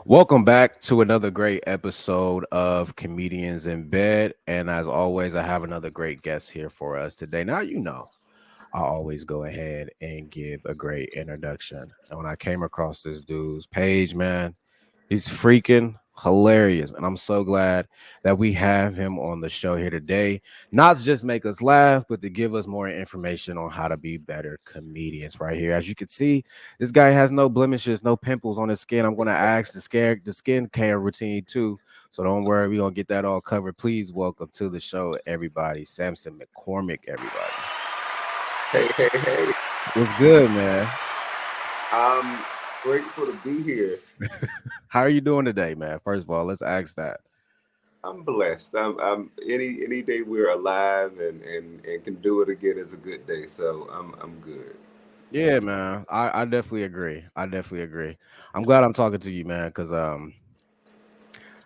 Welcome back to another great episode of Comedians in Bed. And as always, I have another great guest here for us today. Now, I always go ahead and give a great introduction. And when I came across this dude's page, man, he's freaking hilarious. And I'm so glad that we have him on the show here today. Not to just make us laugh, but to give us more information on how to be better comedians right here. As you can see, this guy has no blemishes, no pimples on his skin. I'm going to ask the skin care routine too. So don't worry, we're going to get that all covered. Please welcome to the show, everybody, Sampson McCormick, everybody. Hey. What's good, man? I'm grateful to be here. How are you doing today, man? First of all, let's ask that. I'm blessed. I'm any day we're alive and can do it again is a good day. So I'm good. Yeah, man. I definitely agree. I'm glad I'm talking to you, man, because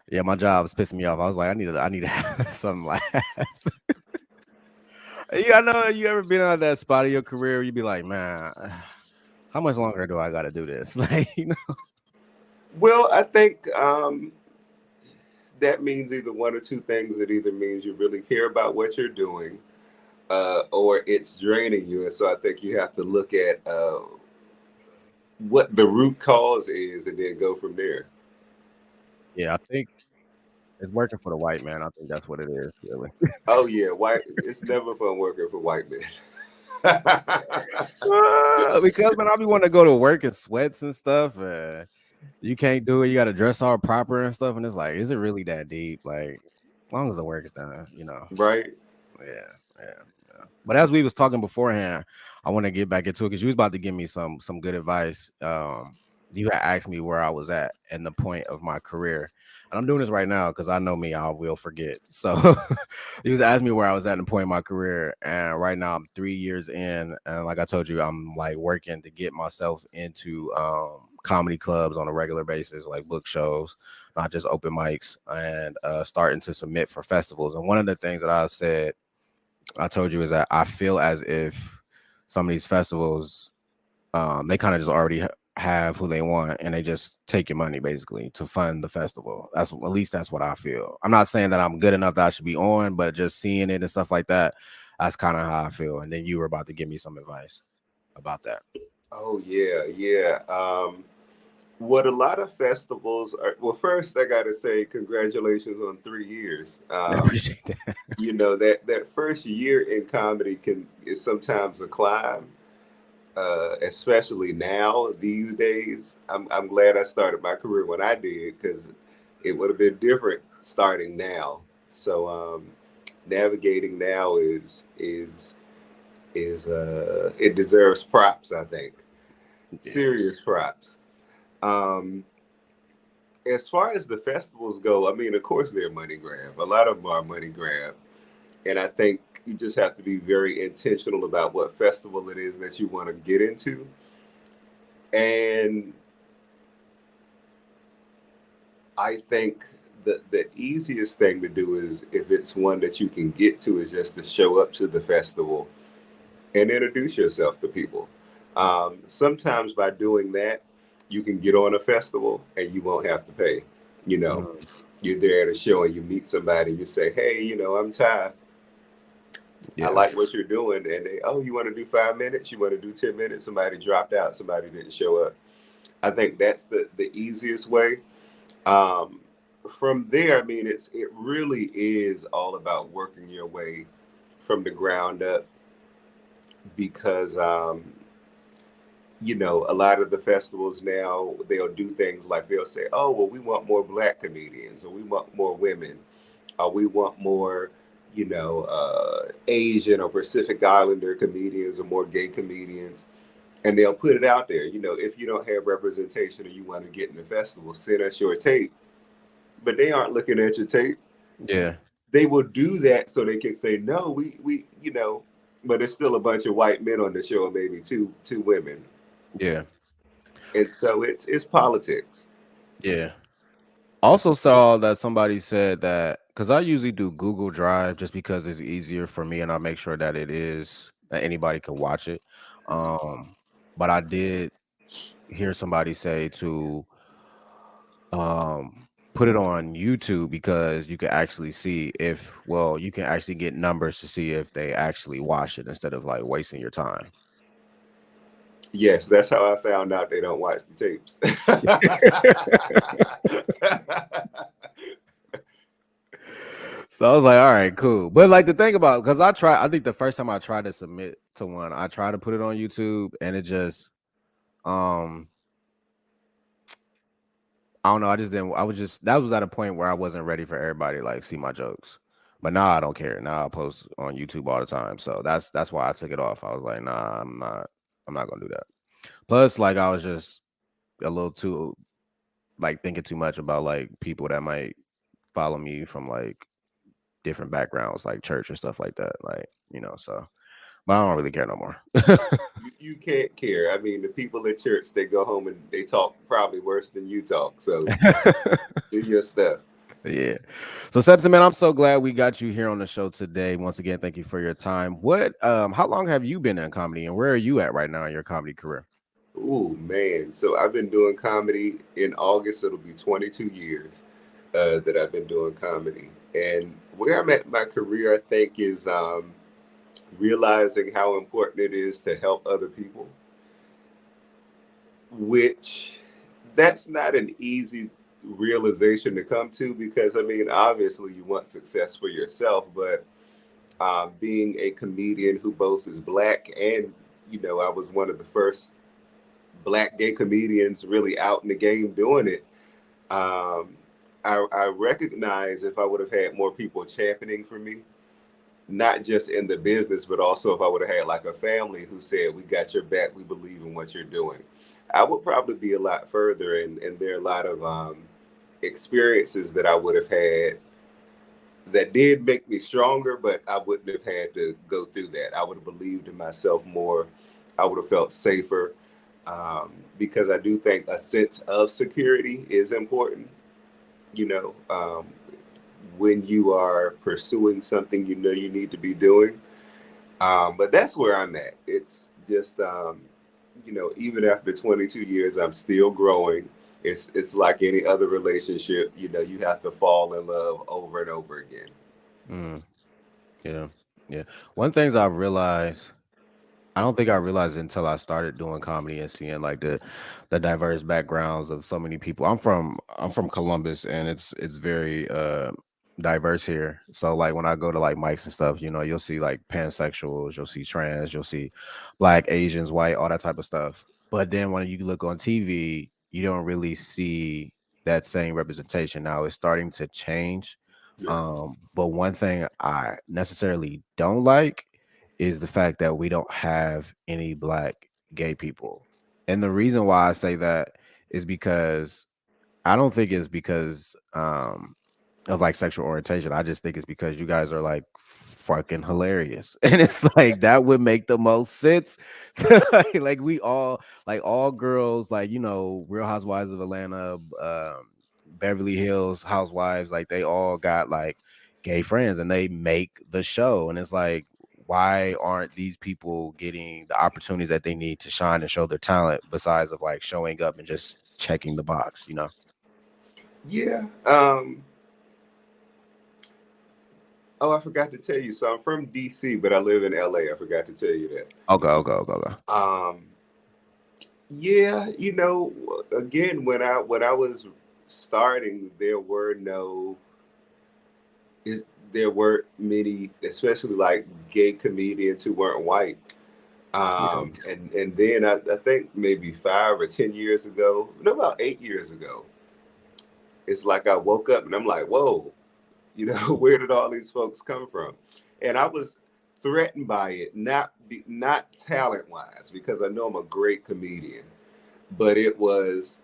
yeah, my job's pissing me off. I was like, I need to have some laughs. Yeah, I know you ever been on that spot of your career where you be like, man, how much longer do I gotta do this? Well, I think that means either one or two things. It either means you really care about what you're doing, or it's draining you. And so I think you have to look at what the root cause is and then go from there. Yeah, I think it's working for the white man. I think that's what it is, really. Oh yeah, white. It's never fun working for white men. Because man, I be wanting to go to work in sweats and stuff. You can't do it. You got to dress all proper and stuff. And it's like, is it really that deep? Like, as long as the work is done. Right. Yeah, yeah. But as we was talking beforehand, I want to get back into it because you was about to give me some good advice. You had asked me where I was at and the point of my career, and I'm doing this right now because I know me, I will forget. So you was asking me where I was at in the point of my career, and right now I'm 3 years in, and like I told you, I'm like working to get myself into comedy clubs on a regular basis, like book shows, not just open mics, and starting to submit for festivals. And one of the things that I told you is that I feel as if some of these festivals, they kind of just already have who they want, and they just take your money basically to fund the festival. That's at least that's what I feel. I'm not saying that I'm good enough that I should be on, but just seeing it and stuff like that, that's kind of how I feel. And then you were about to give me some advice about that. Oh yeah. What a lot of festivals are. Well, first I got to say congratulations on 3 years. I appreciate that. That first year in comedy is sometimes a climb, especially now these days. I'm glad I started my career when I did because it would have been different starting now. So navigating now is it deserves props. I think serious props. Um, as far as the festivals go, I mean, of course, they're money grab. A lot of them are money grab, and I think you just have to be very intentional about what festival it is that you want to get into. And I think the easiest thing to do is if it's one that you can get to is just to show up to the festival and introduce yourself to people. Sometimes by doing that, you can get on a festival and you won't have to pay. You know, Mm, you're there at a show and you meet somebody, you say, "Hey, I'm Ty. I yeah, like what you're doing." And they, "Oh, you want to do 5 minutes? You want to do 10 minutes?" Somebody dropped out. Somebody didn't show up. I think that's the easiest way. Um, from there, I mean, it really is all about working your way from the ground up because a lot of the festivals now, they'll do things like they'll say, "Oh, well, we want more black comedians, or we want more women, or we want more, Asian or Pacific Islander comedians, or more gay comedians." And they'll put it out there. If you don't have representation and you want to get in the festival, send us your tape. But they aren't looking at your tape. yeah, They will do that so they can say, "No, we." But it's still a bunch of white men on the show, and maybe two women. yeah, And so it's politics. yeah. Also saw that somebody said that because I usually do Google Drive just because it's easier for me and I make sure that it is that anybody can watch it. But I did hear somebody say to put it on YouTube because you can actually see if, well, you can actually get numbers to see if they actually watch it instead of like wasting your time. Yes, that's how I found out they don't watch the tapes. So I was like, all right, cool. But like the thing about, because I think the first time I tried to submit to one, I tried to put it on YouTube and it just, um, I don't know. I just didn't. I was just, that was at a point where I wasn't ready for everybody to like see my jokes. But now I don't care. Now I post on YouTube all the time. So that's why I took it off. I was like, nah, I'm not gonna do that. Plus, like I was just a little too like thinking too much about like people that might follow me from like different backgrounds, like church and stuff like that. Like, so but I don't really care no more. You can't care. I mean, the people at church, they go home and they talk probably worse than you talk. So do your stuff. Yeah. So Sampson, man, I'm so glad we got you here on the show today. Once again, thank you for your time. How long have you been in comedy and where are you at right now in your comedy career? Ooh, man. So I've been doing comedy in August. It'll be 22 years that I've been doing comedy. And where I'm at in my career, I think, is realizing how important it is to help other people, which that's not an easy realization to come to because, I mean, obviously you want success for yourself, but being a comedian who both is black and, I was one of the first black gay comedians really out in the game doing it. Um, I recognize if I would have had more people championing for me, not just in the business, but also if I would have had like a family who said, "We got your back. We believe in what you're doing," I would probably be a lot further. And there are a lot of experiences that I would have had that did make me stronger, but I wouldn't have had to go through that. I would have believed in myself more. I would have felt safer because I do think a sense of security is important. You know, um, when you are pursuing something you know you need to be doing. But that's where I'm at. It's just, even after 22 years, I'm still growing. It's like any other relationship. You have to fall in love over and over again. Mm, yeah. Yeah. One things I realized, I don't think I realized it until I started doing comedy and seeing like the diverse backgrounds of so many people. I'm from Columbus and it's very diverse here. So like when I go to like mics and stuff, you'll see like pansexuals, you'll see trans, you'll see black, Asians, white, all that type of stuff. But then when you look on TV, you don't really see that same representation. Now it's starting to change. Yeah. But one thing I necessarily don't like is the fact that we don't have any black gay people. And the reason why I say that is because I don't think it's because of like sexual orientation. I just think it's because you guys are like fucking hilarious. And it's like that would make the most sense. Like we all like all girls, like Real Housewives of Atlanta, Beverly Hills Housewives, like they all got like gay friends and they make the show. And it's like, why aren't these people getting the opportunities that they need to shine and show their talent besides of like showing up and just checking the box? Yeah. Oh, I forgot to tell you. So I'm from DC, but I live in LA. I forgot to tell you that. Okay, okay, okay, okay. Yeah, again, when I was starting, is there weren't many, especially like gay comedians who weren't white. Yeah. And then I think maybe 5 or 10 years ago, no, about 8 years ago, it's like I woke up and I'm like, whoa, where did all these folks come from? And I was threatened by it, not talent wise, because I know I'm a great comedian, but it was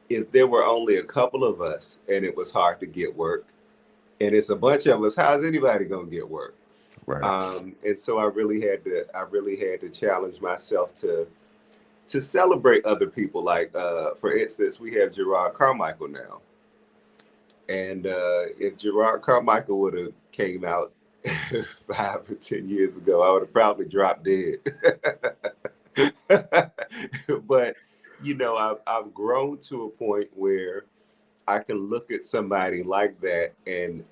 if there were only a couple of us and it was hard to get work, and it's a bunch of us, how's anybody gonna get work? Right. And so I really had to challenge myself to celebrate other people. Like for instance, we have Gerard Carmichael now, and if Gerard Carmichael would have came out 5 or 10 years ago, I would have probably dropped dead. But I've grown to a point where I can look at somebody like that, and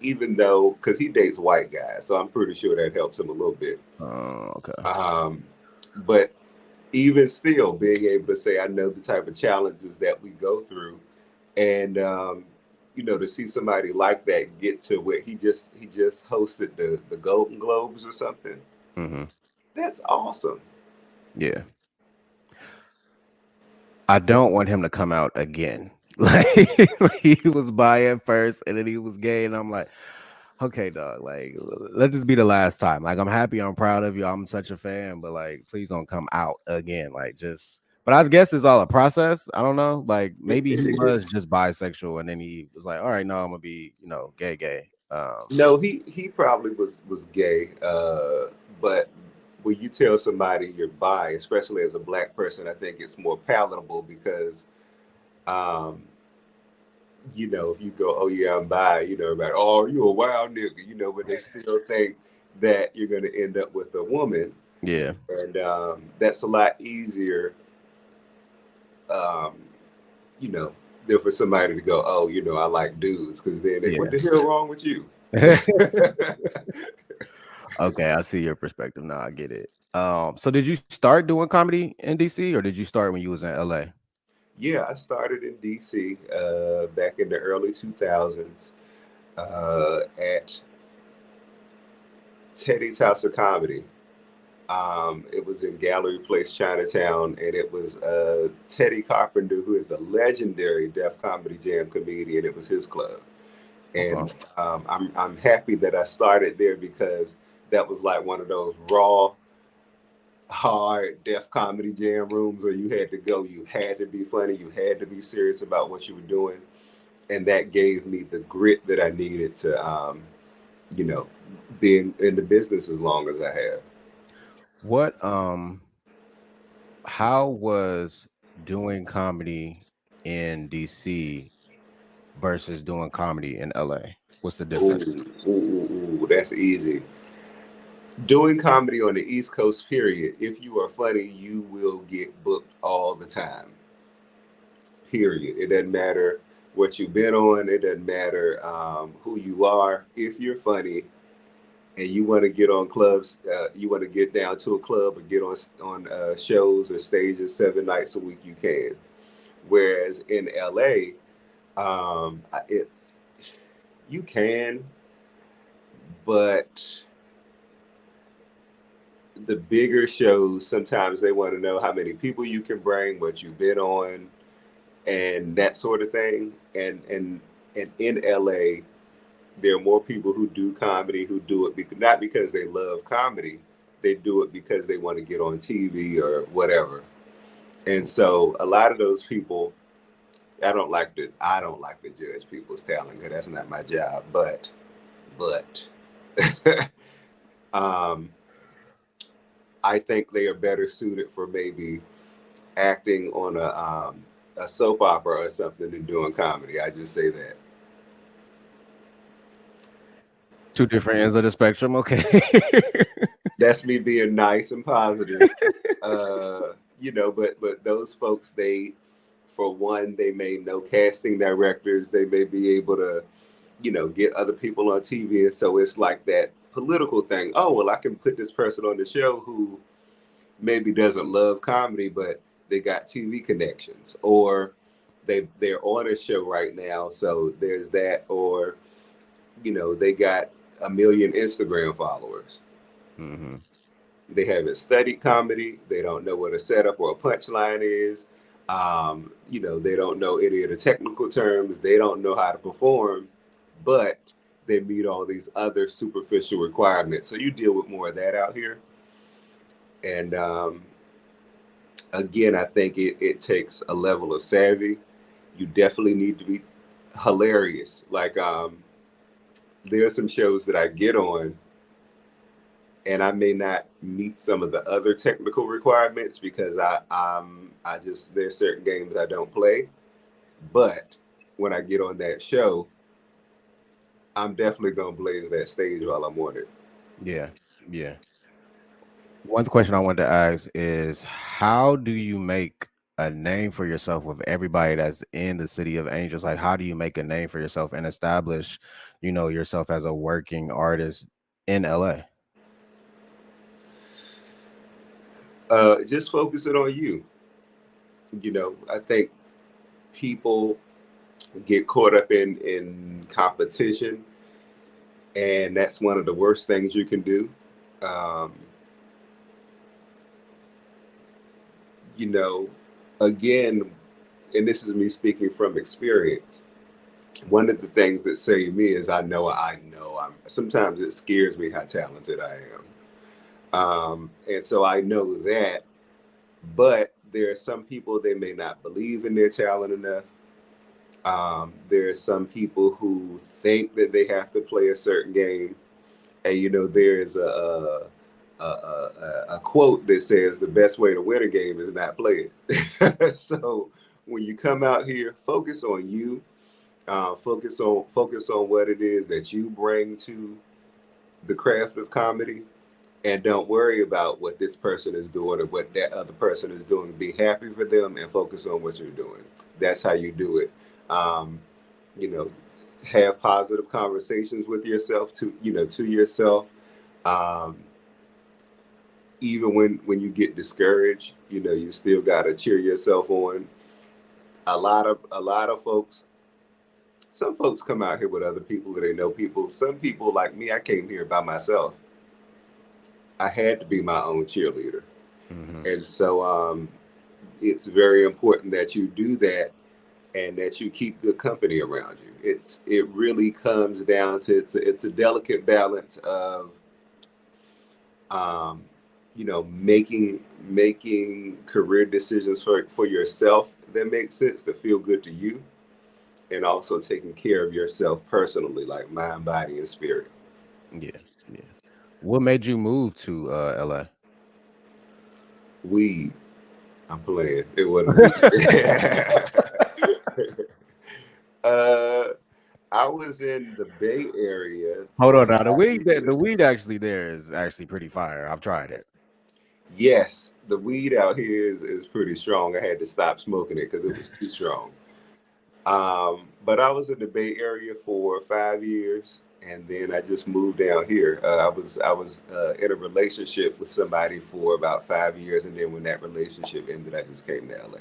even though, because he dates white guys, so I'm pretty sure that helps him a little bit. Okay. Um, but even still, being able to say I know the type of challenges that we go through, and to see somebody like that get to where he just hosted the Golden Globes or something. Hmm. That's awesome. Yeah. I don't want him to come out again. Like, he was bi at first, and then he was gay, and I'm like, okay, dog. Like, let this be the last time. Like, I'm happy, I'm proud of you, I'm such a fan, but like, please don't come out again. Like, just. But I guess it's all a process. I don't know. Like, maybe he It was is. just bisexual, and then he was like, all right, no, I'm gonna be, gay, gay. No, he probably was gay, but when you tell somebody you're bi, especially as a black person, I think it's more palatable because, um, if you go, oh yeah, I'm bi, everybody, oh, you a wild nigga, but they still think that you're going to end up with a woman, Yeah, and that's a lot easier, um, you know, than for somebody to go, oh, I like dudes, because then what yeah. the hell wrong with you? Okay, I see your perspective now. I get it. So did you start doing comedy in DC, or did you start when you was in LA? Yeah, I started in DC back in the early 2000s at Teddy's House of Comedy. It was in Gallery Place, Chinatown, and it was Teddy Carpenter, who is a legendary Def Comedy Jam comedian. It was his club, Okay. and I'm happy that I started there because that was like one of those raw, hard Def Comedy Jam rooms where you had to go, you had to be funny, you had to be serious about what you were doing, and that gave me the grit that I needed to, you know, be in the business as long as I have. What how was doing comedy in DC versus doing comedy in LA? What's the Ooh, difference? that's easy. Doing comedy on the East Coast, period. If you are funny, you will get booked all the time. Period. It doesn't matter what you've been on. It doesn't matter who you are. If you're funny and you want to get on clubs, you want to get down to a club or get on shows or stages 7 nights a week, you can. Whereas in LA, it you can, but the bigger shows sometimes they want to know how many people you can bring, what you've been on, and that sort of thing. And in LA, there are more people who do comedy who do it not because they love comedy, they do it because they want to get on TV or whatever. And so a lot of those people, I don't like to judge people's talent because that's not my job. But um, I think they are better suited for maybe acting on a soap opera or something than doing comedy. I just say that. Two different ends of the spectrum. Okay. That's me being nice and positive. But those folks, for one, they may know casting directors. They may be able to, get other people on TV, and so it's like that political thing. Oh well, I can put this person on the show who maybe doesn't love comedy, but they got TV connections, or they're on a show right now, so there's that, or they got a million Instagram followers. Hmm. They haven't studied comedy. They don't know what a setup or a punchline is. They don't know any of the technical terms. They don't know how to perform, but they meet all these other superficial requirements. So you deal with more of that out here. And again, I think it takes a level of savvy. You definitely need to be hilarious. Like there are some shows that I get on and I may not meet some of the other technical requirements because I just there's certain games I don't play. But when I get on that show, I'm definitely gonna blaze that stage while I'm on it. Yeah. Yeah. One question I wanted to ask is how do you make a name for yourself with everybody that's in the city of Angels? Like, how do you make a name for yourself and establish, yourself as a working artist in LA? Just focusing on you. I think people get caught up in competition, and that's one of the worst things you can do. Um, you know, again, and this is me speaking from experience. One of the things that save me is I know. Sometimes it scares me how talented I am. And so I know that, but there are some people, they may not believe in their talent enough. There are some people who think that they have to play a certain game. And there's a quote that says the best way to win a game is not play it. So when you come out here, focus on you. Focus on what it is that you bring to the craft of comedy, and don't worry about what this person is doing or what that other person is doing. Be happy for them and focus on what you're doing. That's how you do it. Um, you know, have positive conversations with yourself to yourself. Um, Even when you get discouraged, you still gotta cheer yourself on. A lot of folks, some folks come out here with other people that they know people. Some people like me, I came here by myself. I had to be my own cheerleader. Hmm. And so it's very important that you do that and that you keep good company around you. It really comes down to it's a delicate balance of um, making career decisions for yourself that make sense, that feel good to you, and also taking care of yourself personally, like mind, body, and spirit. Yeah, yeah. What made you move to LA? Weed. I'm playing. It wasn't weed. uh, I was in the Bay Area Hold for on now. The five weed, years. the weed actually there is actually pretty fire. I've tried it. Yes, the weed out here is pretty strong. I had to stop smoking it because it was too strong. But I was in the Bay Area for 5 years, and then I just moved down here. I was in a relationship with somebody for about 5 years, and then when that relationship ended, I just came to LA.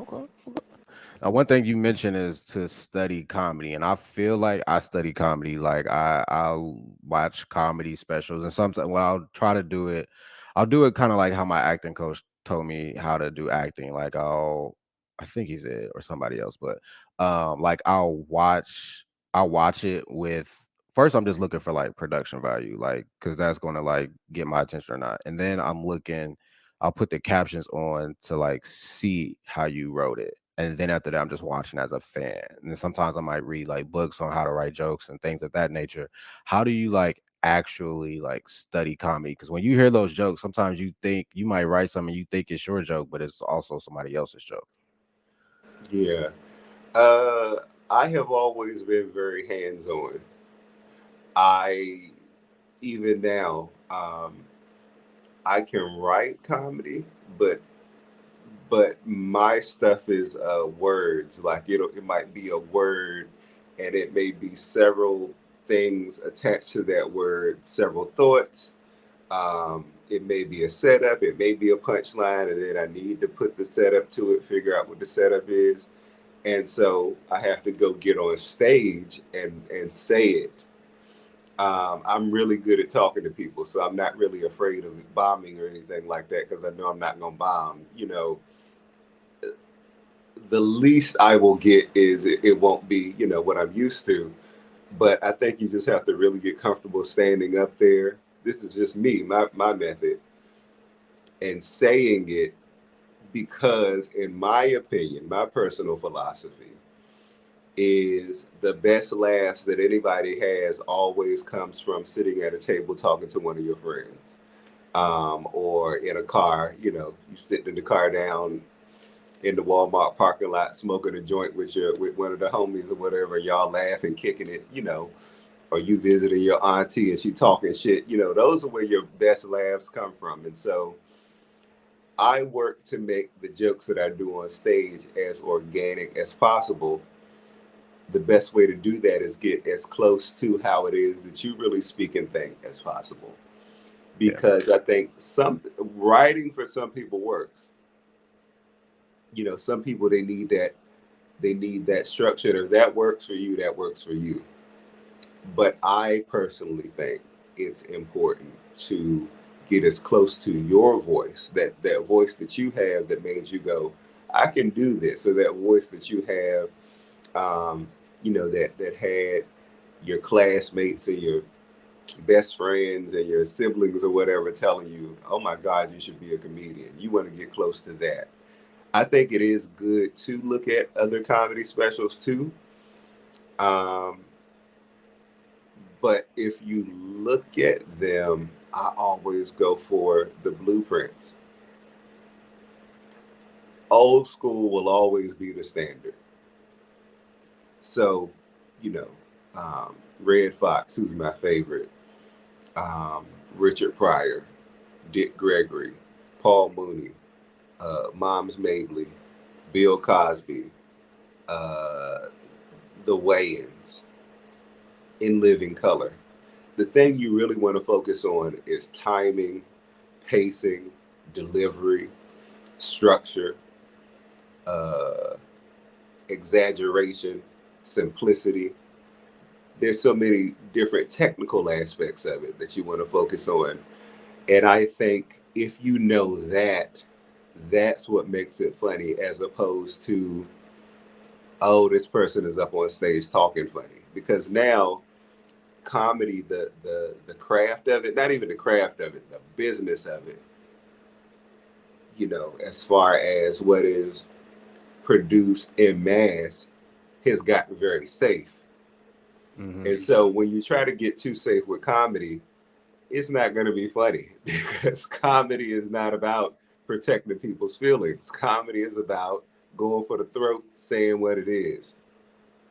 Okay. Now, one thing you mentioned is to study comedy, and I feel like I study comedy. Like I'll watch comedy specials, and sometimes when I'll try to do it, I'll do it kind of like how my acting coach told me how to do acting. Like I think he said or somebody else, but like I'll watch it with. First, I'm just looking for like production value, like because that's going to like get my attention or not, and then I'll put the captions on to like see how you wrote it. And then after that, I'm just watching as a fan. And then sometimes I might read like books on how to write jokes and things of that nature. How do you like actually like study comedy? Because when you hear those jokes, sometimes you think you might write something you think it's your joke, but it's also somebody else's joke. Yeah. Uh, I have always been very hands-on. I even now, I can write comedy, but my stuff is words. Like it might be a word, and it may be several things attached to that word, several thoughts. It may be a setup, it may be a punchline, and then I need to put the setup to it, figure out what the setup is, and so I have to go get on stage and say it. I'm really good at talking to people, so I'm not really afraid of bombing or anything like that because I know I'm not going to bomb. The least I will get is it won't be what I'm used to, but I think you just have to really get comfortable standing up there. This is just me, my method, and saying it, because in my opinion, my personal philosophy is the best laughs that anybody has always comes from sitting at a table talking to one of your friends, or in a car. You sitting in the car down in the Walmart parking lot smoking a joint with one of the homies or whatever, y'all laughing, kicking it, or you visiting your auntie and she talking shit. Those are where your best laughs come from. And so I work to make the jokes that I do on stage as organic as possible. The best way to do that is get as close to how it is that you really speak and think as possible. Yeah. Because I think some writing for some people works. Some people they need that structure. And if that works for you, that works for you. But I personally think it's important to get as close to your voice, that voice that you have that made you go, I can do this, or that voice that you have, that had your classmates and your best friends and your siblings or whatever telling you, oh my God, you should be a comedian. You want to get close to that. I think it is good to look at other comedy specials too. Um, but if you look at them, I always go for the blueprints. Old school will always be the standard. So, you know, Red Fox, who's my favorite, Richard Pryor, Dick Gregory, Paul Mooney, Moms Mabley, Bill Cosby, uh, the Wayans, In Living Color. The thing you really want to focus on is timing, pacing, delivery, structure, uh, exaggeration, simplicity. There's so many different technical aspects of it that you want to focus on. And I think if you know that, that's what makes it funny as opposed to, oh, this person is up on stage talking funny. Because now comedy, the craft of it, not even the craft of it, the business of it, as far as what is produced in mass has gotten very safe. Mm-hmm. And so when you try to get too safe with comedy, it's not going to be funny because comedy is not about protecting people's feelings. Comedy is about going for the throat, saying what it is.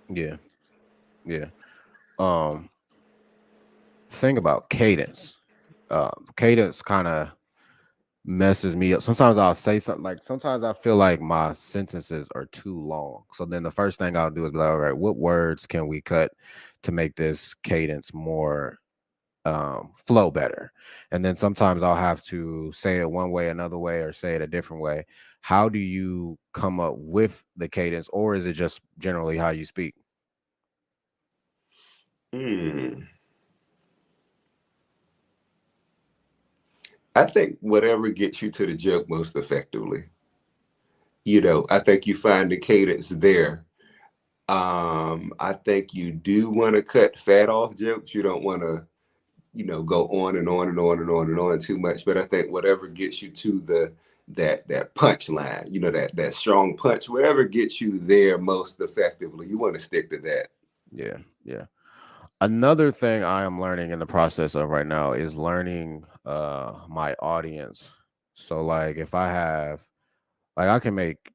Yeah. Yeah. Um, thing about cadence. Cadence kind of messes me up. Sometimes I'll say something like sometimes I feel like my sentences are too long. So then the first thing I'll do is be like, all right, what words can we cut to make this cadence more flow better? And then sometimes I'll have to say it one way, another way, or say it a different way. How do you come up with the cadence, or is it just generally how you speak? Hmm. I think whatever gets you to the joke most effectively. I think you find the cadence there. I think you do want to cut fat off jokes. You don't want to, go on and on and on and on and on too much. But I think whatever gets you to that punch line, that strong punch, whatever gets you there most effectively, you want to stick to that. Yeah, yeah. Another thing I am learning in the process of right now is learning my audience. So like if I have like I can make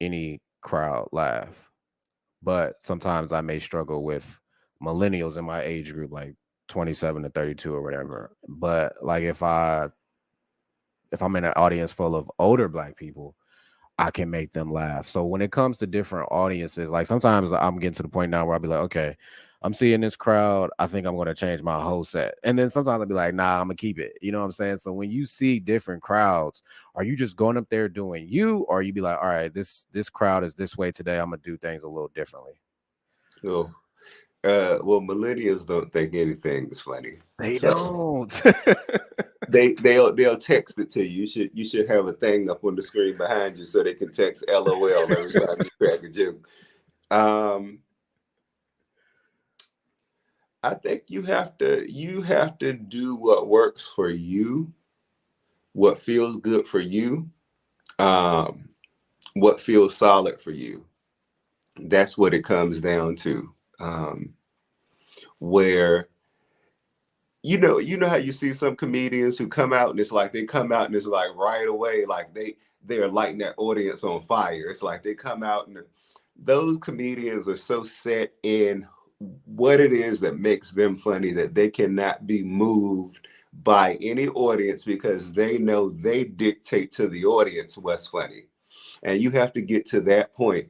any crowd laugh, but sometimes I may struggle with millennials in my age group, like 27 to 32 or whatever. But like if I'm in an audience full of older black people, I can make them laugh. So when it comes to different audiences, like sometimes I'm getting to the point now where I'll be like, okay, I'm seeing this crowd. I think I'm going to change my whole set. And then sometimes I'll be like, nah, I'm going to keep it. You know what I'm saying? So when you see different crowds, are you just going up there doing you, or you be like, all right, this crowd is this way today. I'm going to do things a little differently. So, well, millennials don't think anything is funny, They so don't. they'll text it to you. You should have a thing up on the screen behind you so they can text LOL every time you crack a joke. Um, I think you have to do what works for you, what feels good for you, um, what feels solid for you. That's what it comes down to. Where you know how you see some comedians who come out and it's like they come out and it's like right away, like they're lighting that audience on fire. It's like they come out and those comedians are so set in what it is that makes them funny that they cannot be moved by any audience because they know they dictate to the audience what's funny. And you have to get to that point.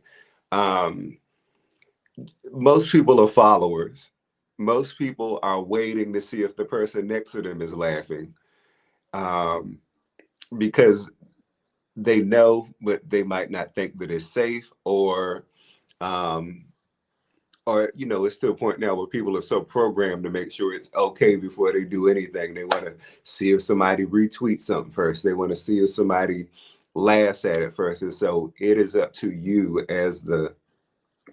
Um, Most people are followers. Most people are waiting to see if the person next to them is laughing, um, because they know, but they might not think that it's safe, um, or it's to a point now where people are so programmed to make sure it's okay before they do anything. They want to see if somebody retweets something first. They want to see if somebody laughs at it first. And so it is up to you as the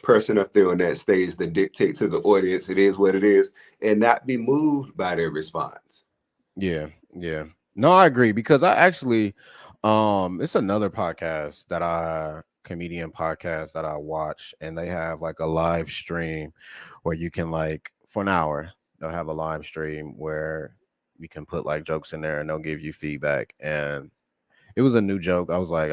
person up there on that stage to dictate to the audience it is what it is and not be moved by their response. Yeah, yeah. No, I agree because I actually, it's another podcast that I comedian podcast that I watch, and they have like a live stream where you can like for an hour they'll have a live stream where you can put like jokes in there and they'll give you feedback. And it was a new joke. I was like,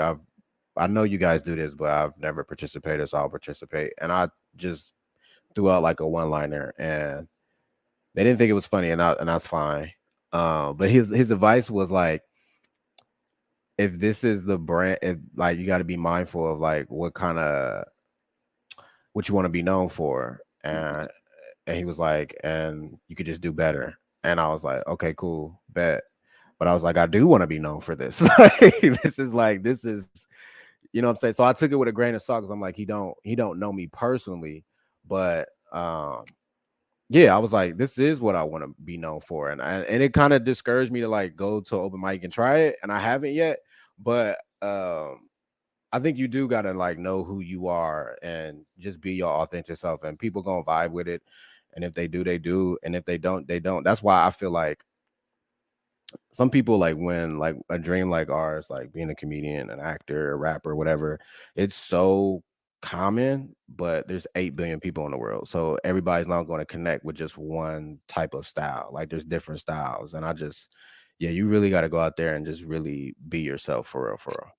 I know you guys do this, but I've never participated, so I'll participate. And I just threw out like a one liner, and they didn't think it was funny, and that's fine. But his advice was like, if this is the brand, if like you got to be mindful of like what you want to be known for, and he was like, and you could just do better. And I was like, okay, cool, bet. But I was like, I do want to be known for this. Like, this is, you know what I'm saying? So I took it with a grain of salt because I'm like, he don't know me personally, but yeah, I was like, this is what I want to be known for. And it kind of discouraged me to like go to open mic and try it. And I haven't yet, but I think you do gotta like know who you are and just be your authentic self. And people gonna vibe with it. And if they do, they do. And if they don't, they don't. That's why I feel like some people like when like a dream like ours, like being a comedian, an actor, a rapper, whatever, it's so common, but there's 8 billion people in the world. So everybody's not going to connect with just one type of style. Like there's different styles. And I just, yeah, you really got to go out there and just really be yourself for real, for real.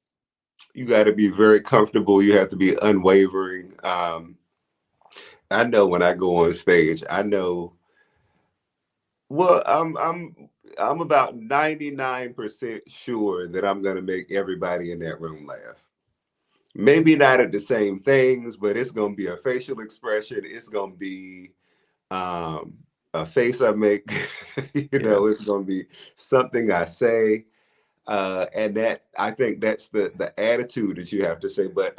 You got to be very comfortable. You have to be unwavering. I know when I go on stage, I know. Well, I'm about 99% sure that I'm gonna make everybody in that room laugh. Maybe not at the same things, but it's gonna be a facial expression. It's gonna be um, a face I make. Yeah. It's gonna be something I say. And that I think that's the attitude that you have to say. But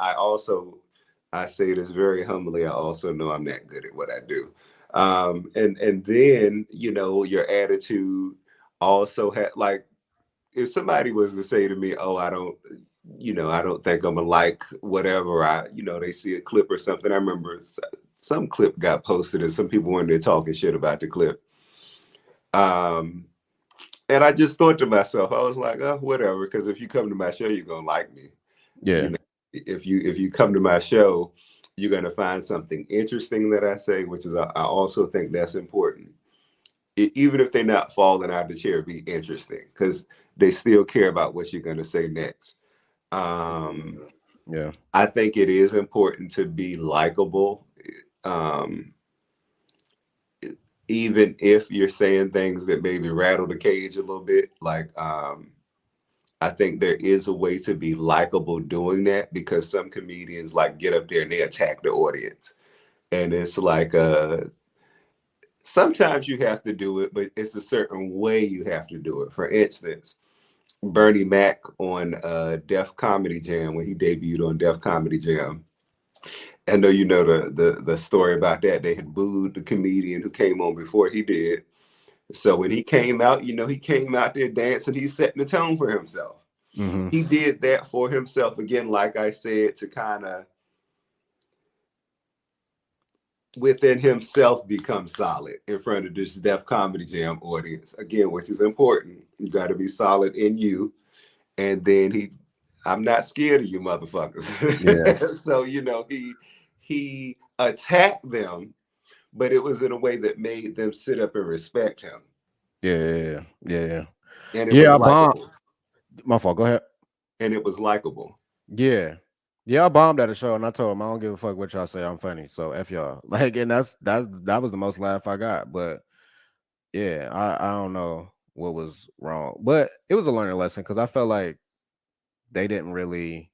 I say this very humbly. I also know I'm not good at what I do. And then your attitude also had like if somebody was to say to me, "Oh, I don't think I'm gonna like whatever," they see a clip or something. I remember some clip got posted and some people wanted to talking shit about the clip. Um, and I just thought to myself, I was like, oh, whatever, because if you come to my show, you're gonna like me. You Yeah. know, if you come to my show, you're gonna find something interesting that I say, which is I also think that's important. Even if they're not falling out of the chair, be interesting because they still care about what you're gonna say next. Um, Yeah. I think it is important to be likable. Um, Even if you're saying things that maybe rattle the cage a little bit, like I think there is a way to be likable doing that because some comedians like get up there and they attack the audience. And it's like sometimes you have to do it, but it's a certain way you have to do it. For instance, Bernie Mac on Def Comedy Jam when he debuted on Def Comedy Jam. I know you know the story about that. They had booed the comedian who came on before he did. So when he came out, he came out there dancing. He's setting the tone for himself. Hmm. He did that for himself again, like I said, to kind of within himself become solid in front of this Def Comedy Jam audience again, which is important. You got to be solid in you, and then I'm not scared of you, motherfuckers. Yeah. So he attacked them, but it was in a way that made them sit up and respect him, Yeah. Yeah. Yeah. Yeah. and it Yeah. was I bombed. likable. My fault. Go ahead. And it was likable. Yeah. Yeah, I bombed at a show and I told him I don't give a fuck what y'all say. I'm funny. So F y'all. Like, and that was the most laugh I got. But yeah, I don't know what was wrong. But it was a learning lesson because I felt like they didn't really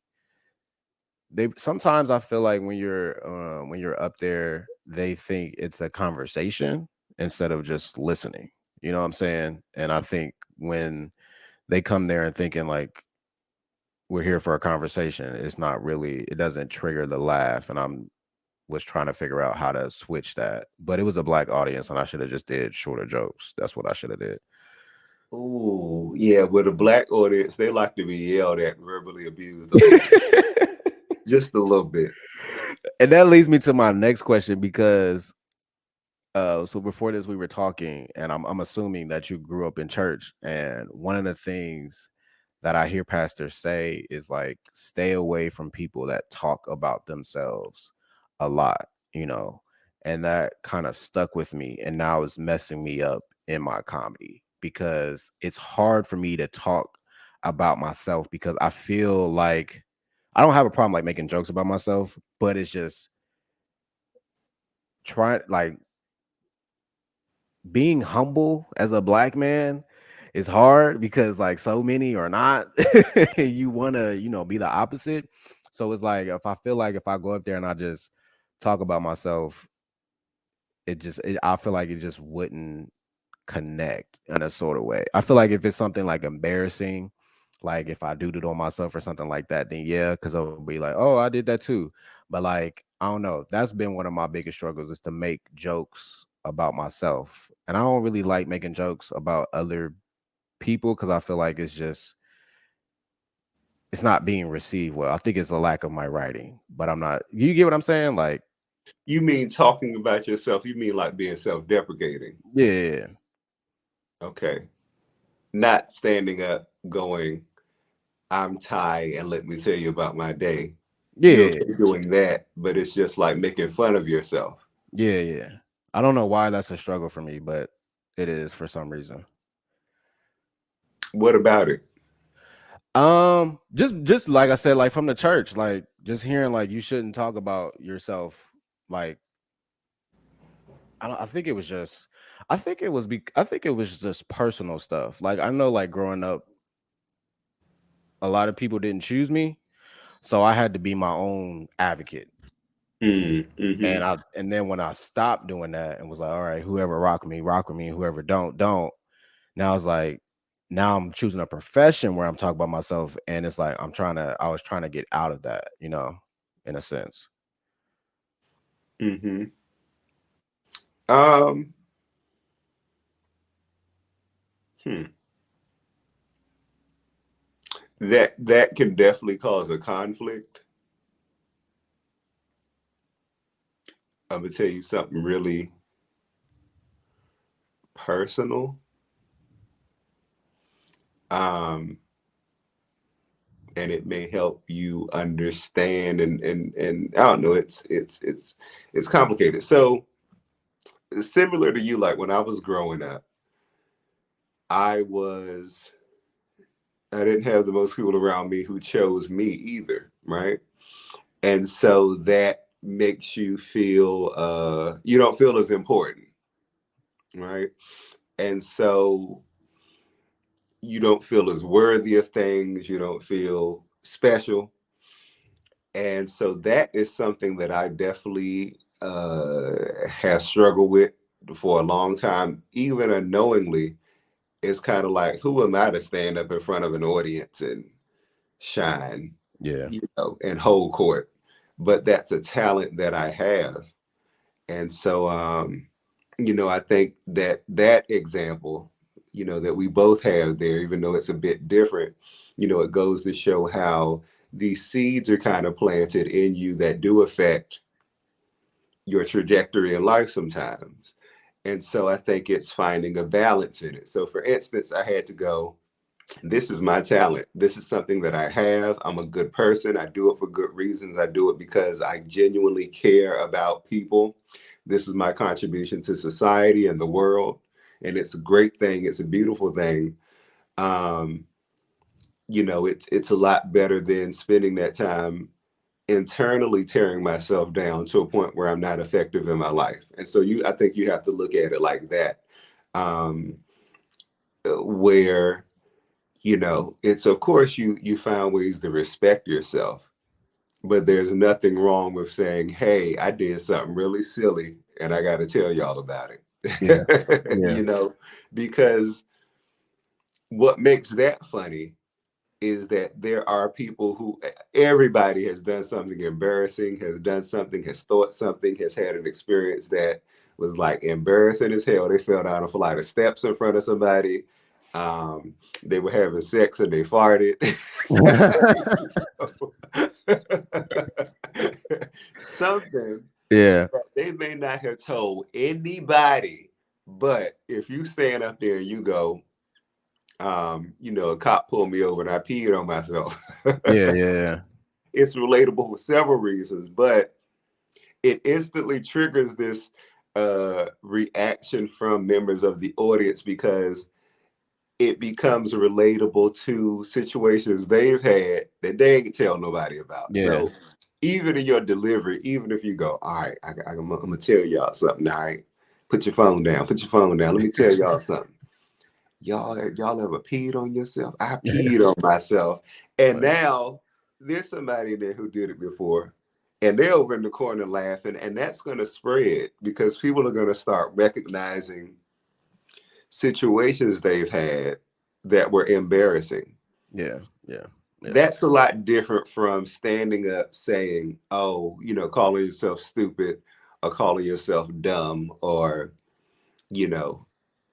they sometimes I feel like when you're up there, they think it's a conversation instead of just listening. You know what I'm saying? And I think when they come there and thinking like we're here for a conversation, it's not really it doesn't trigger the laugh. And I'm was trying to figure out how to switch that. But it was a black audience and I should have just did shorter jokes. That's what I should have did. Oh, yeah. With a black audience, they like to be yelled at, and verbally abused a little bit, just a little bit. And that leads me to my next question because so before this we were talking and I'm assuming that you grew up in church and one of the things that I hear pastors say is like stay away from people that talk about themselves a lot, you know. And that kind of stuck with me and now it's messing me up in my comedy because it's hard for me to talk about myself because I feel like I don't have a problem like making jokes about myself, but it's just trying like being humble as a black man is hard because like so many are not. You want to, you know, be the opposite. So it's like if I feel like if I go up there and I just talk about myself, I feel like it just wouldn't connect in a sort of way. I feel like if it's something like embarrassing, like if I do it on myself or something like that, then yeah, because I'll be like, oh, I did that too. But like, I don't know. That's been one of my biggest struggles is to make jokes about myself. And I don't really like making jokes about other people because I feel like it's not being received well. I think it's a lack of my writing, but I'm not. You get what I'm saying? Like, You mean talking about yourself? You mean like being self-deprecating? yeah, Okay. Not standing up going, I'm Ty, and let me tell you about my day. You're yeah, okay doing that, but it's just like making fun of yourself. yeah. I don't know why that's a struggle for me, but it is for some reason. What about it? Just like I said, like from the church, like just hearing like you shouldn't talk about yourself. Like I don't. I think it was just. I think it was just personal stuff. Like I know, like growing up, a lot of people didn't choose me, so I had to be my own advocate. Mm-hmm. And then when I stopped doing that and was like, all right, whoever rock with me. Whoever don't. Now it's like now I'm choosing a profession where I'm talking about myself, and it's like I was trying to get out of that, you know, in a sense. Mm-hmm. Um, hmm. That can definitely cause a conflict. I'm gonna tell you something really personal. Um, and it may help you understand and I don't know, it's complicated. So similar to you, like when I was growing up, I was I didn't have the most people around me who chose me either, right? And so that makes you feel you don't feel as important, right? And so you don't feel as worthy of things, you don't feel special. And so that is something that I definitely have struggled with for a long time, even unknowingly. It's kind of like, who am I to stand up in front of an audience and shine, Yeah. you know, and hold court? But that's a talent that I have. And so, you know, I think that that example, you know, that we both have there, even though it's a bit different, you know, it goes to show how these seeds are kind of planted in you that do affect your trajectory in life sometimes. And so I think it's finding a balance in it. So, for instance, I had to go, this is my talent. This is something that I have. I'm a good person. I do it for good reasons. I do it because I genuinely care about people. This is my contribution to society and the world. And it's a great thing. It's a beautiful thing. Um, you know, it's a lot better than spending that time internally tearing myself down to a point where I'm not effective in my life. And so I think you have to look at it like that. Um, where, you know, it's, of course, you find ways to respect yourself, but there's nothing wrong with saying, hey, I did something really silly and I got to tell y'all about Yeah. it. Yeah. You know, because what makes that funny is that there are people who, everybody has done something embarrassing, has done something, has thought something, has had an experience that was like embarrassing as hell. They fell down a flight of steps in front of somebody. They were having sex and they farted. Something Yeah. that they may not have told anybody. But if you stand up there and you go, you know, a cop pulled me over and I peed on myself. Yeah. Yeah. It's relatable for several reasons, but it instantly triggers this reaction from members of the audience because it becomes relatable to situations they've had that they ain't tell nobody about. Yeah. So even in your delivery, even if you go, all right, I'm gonna tell y'all something. All right, put your phone down. Put your phone down. Let me tell y'all something. Y'all ever peed on yourself? I peed on myself, and Right. now there's somebody there who did it before, and they're over in the corner laughing, and that's going to spread because people are going to start recognizing situations they've had that were embarrassing. Yeah. Yeah. Yeah. That's a lot different from standing up saying, "Oh, you know, calling yourself stupid or calling yourself dumb or, you know."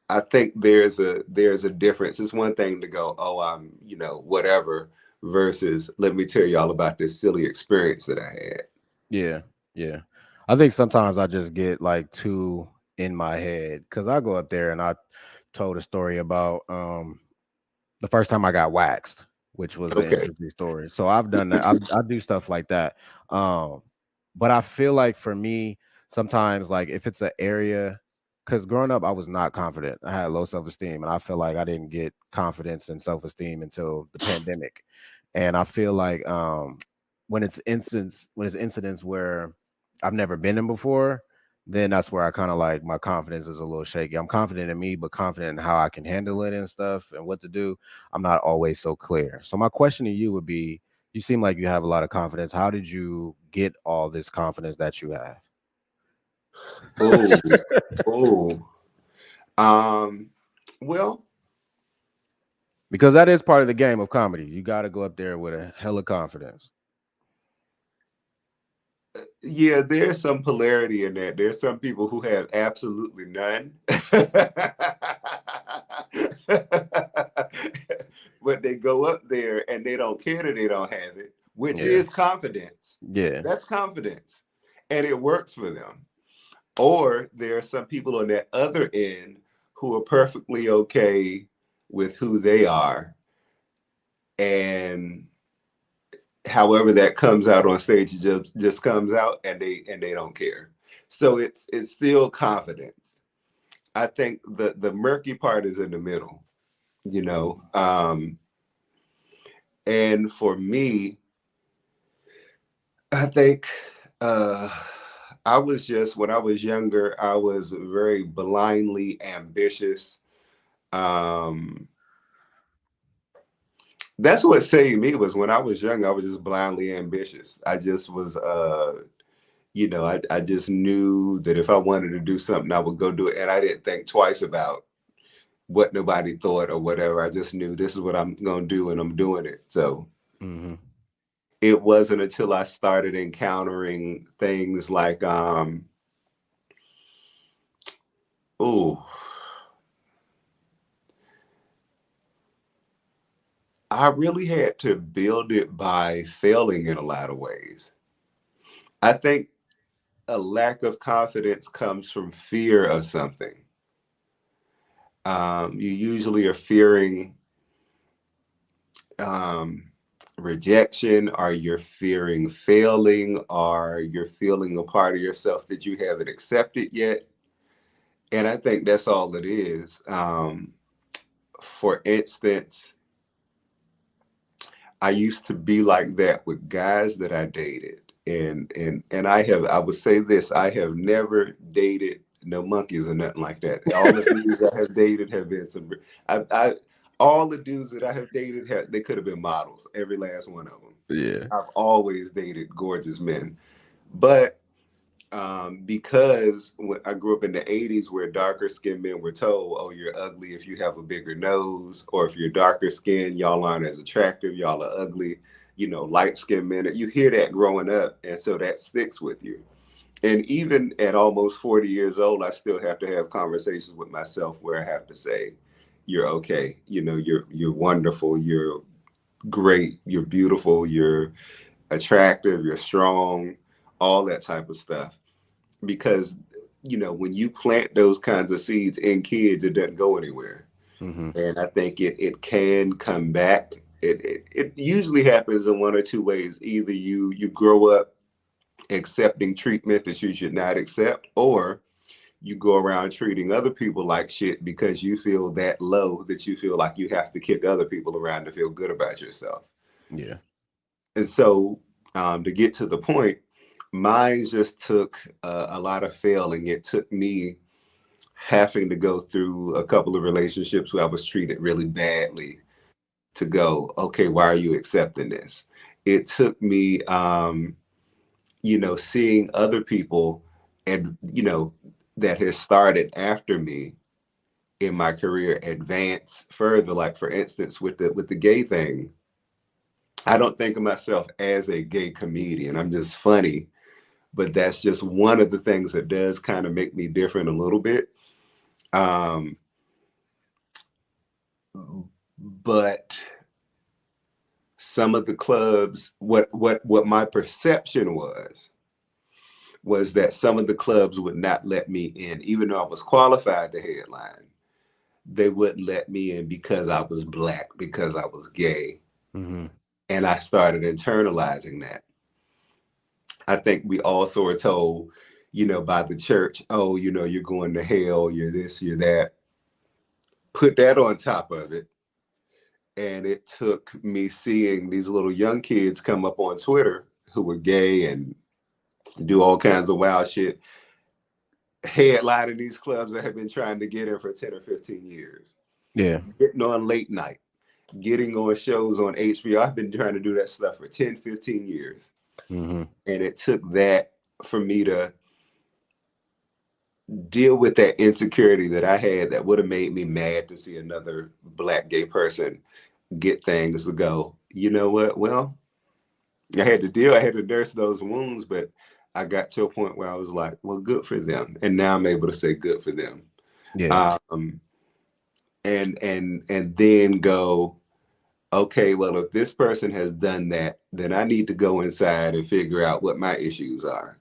I think there's a difference. It's one thing to go, oh, I'm, you know, whatever, versus let me tell y'all about this silly experience that I had. Yeah. Yeah. I think sometimes I just get like too in my head because I go up there and I told a story about the first time I got waxed, which was an Okay. interesting story. So I've done that. I do stuff like that. Um, but I feel like for me, sometimes like if it's an area, because growing up I was not confident. I had low self esteem, and I feel like I didn't get confidence and self esteem until the pandemic. And I feel like when it's incidents where I've never been in before, then that's where I kind of like my confidence is a little shaky. I'm confident in me, but confident in how I can handle it and stuff and what to do. I'm not always so clear. So my question to you would be, you seem like you have a lot of confidence. How did you get all this confidence that you have? Oh, oh. Um, well, Because that is part of the game of comedy. You got to go up there with a hell of confidence. yeah, there's some polarity in that. There's some people who have absolutely none. But they go up there and they don't care that they don't have it, which Yeah. is confidence. Yeah. That's confidence. And it works for them. Or there are some people on that other end who are perfectly okay with who they are. And however that comes out on stage, it just comes out and they don't care. So it's still confidence. I think the murky part is in the middle, you know. And for me, I think uh I was just, when I was younger, I was very blindly ambitious. Um, that's what saved me was when I was young, I was just blindly ambitious. I just was, you know, I just knew that if I wanted to do something, I would go do it. And I didn't think twice about what nobody thought or whatever. I just knew this is what I'm going to do and I'm doing it. So Hmm. it wasn't until I started encountering things like, oh, I really had to build it by failing in a lot of ways. I think a lack of confidence comes from fear of something. You usually are fearing um, rejection, or you're fearing failing, or you're feeling a part of yourself that you haven't accepted yet. And I think that's all it is. For instance, I used to be like that with guys that I dated. And I would say this, I have never dated no monkeys or nothing like that. All the dudes I have dated have been some. I all the dudes that I have dated they could have been models. Every last one of them. Yeah. I've always dated gorgeous men, but because when I grew up in the 80s where darker skinned men were told, oh, you're ugly if you have a bigger nose, or if you're darker skinned, y'all aren't as attractive, y'all are ugly, light skinned men. You hear that growing up, and so that sticks with you. And even at almost 40 years old, I still have to have conversations with myself where I have to say, you're okay, you're wonderful, you're great, you're beautiful, you're attractive, you're strong, all that type of stuff. Because when you plant those kinds of seeds in kids, it doesn't go anywhere. Mm-hmm. And I think it can come back. It usually happens in one or two ways. Either you grow up accepting treatment that you should not accept, or you go around treating other people like shit because you feel that low that you feel like you have to kick other people around to feel good about yourself. Yeah. And so, to get to the point, mine just took a lot of failing. It took me having to go through a couple of relationships where I was treated really badly to go, okay, why are you accepting this? It took me, seeing other people and, that has started after me in my career advance further. Like, for instance, with the gay thing, I don't think of myself as a gay comedian. I'm just funny, but that's just one of the things that does kind of make me different a little bit. But some of the clubs, what my perception was that some of the clubs would not let me in, even though I was qualified to headline. They wouldn't let me in because I was Black, because I was gay. Mm-hmm. And I started internalizing that. I think we also are told, by the church, oh, you're going to hell, you're this, you're that. Put that on top of it. And it took me seeing these little young kids come up on Twitter who were gay and do all kinds of wild shit, headlining these clubs that have been trying to get in for 10 or 15 years. Yeah. Getting on late night, getting on shows on HBO. I've been trying to do that stuff for 10, 15 years. Mm-hmm. And it took that for me to deal with that insecurity that I had that would have made me mad to see another Black gay person get things to go, you know what? Well, I had to nurse those wounds, but I got to a point where I was like, well, good for them. And now I'm able to say good for them. Yeah. And then go, okay, well, if this person has done that, then I need to go inside and figure out what my issues are.